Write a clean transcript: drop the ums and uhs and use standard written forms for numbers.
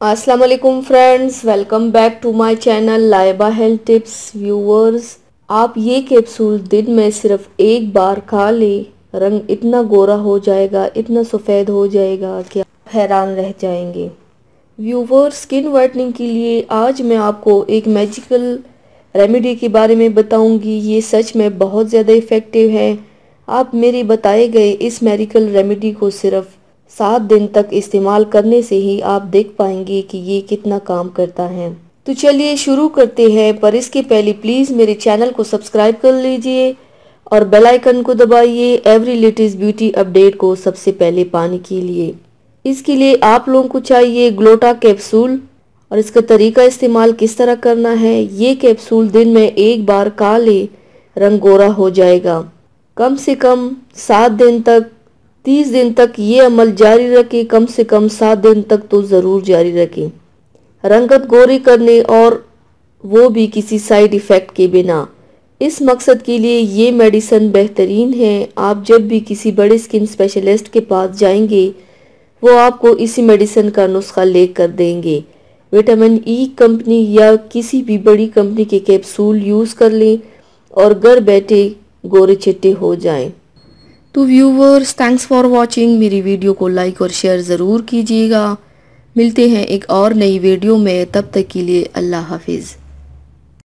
अस्सलाम वालेकुम friends, welcome back to my channel Laiba health tips. Viewers, आप ये कैप्सूल दिन में सिर्फ एक बार खा लें, रंग इतना गोरा हो जाएगा, इतना सफ़ेद हो जाएगा कि आप हैरान रह जाएंगे। व्यूवर्स, स्किन वाइटनिंग के लिए आज मैं आपको एक मैजिकल रेमेडी के बारे में बताऊंगी। ये सच में बहुत ज़्यादा इफ़ेक्टिव है। आप मेरे बताए गए इस मैजिकल रेमेडी को सिर्फ 7 दिन तक इस्तेमाल करने से ही आप देख पाएंगे कि ये कितना काम करता है। तो चलिए शुरू करते हैं, पर इसके पहले प्लीज़ मेरे चैनल को सब्सक्राइब कर लीजिए और बेल आइकन को दबाइए एवरी लेटेस्ट ब्यूटी अपडेट को सबसे पहले पाने के लिए। इसके लिए आप लोगों को चाहिए ग्लोटा कैप्सूल, और इसका तरीका इस्तेमाल किस तरह करना है। ये कैप्सूल दिन में एक बार खा ले, रंग गोरा हो जाएगा। कम से कम 7 दिन तक, 30 दिन तक ये अमल जारी रखें। कम से कम 7 दिन तक तो ज़रूर जारी रखें, रंगत गोरी करने, और वो भी किसी साइड इफ़ेक्ट के बिना। इस मकसद के लिए ये मेडिसिन बेहतरीन है। आप जब भी किसी बड़े स्किन स्पेशलिस्ट के पास जाएंगे, वो आपको इसी मेडिसिन का नुस्खा लेकर देंगे। विटामिन ई कंपनी या किसी भी बड़ी कंपनी के कैप्सूल यूज़ कर लें और घर बैठे गोरे चिट्टे हो जाएं। तो व्यूवर्स, थैंक्स फॉर वॉचिंग। मेरी वीडियो को लाइक और शेयर ज़रूर कीजिएगा। मिलते हैं एक और नई वीडियो में, तब तक के लिए अल्लाह हाफिज़।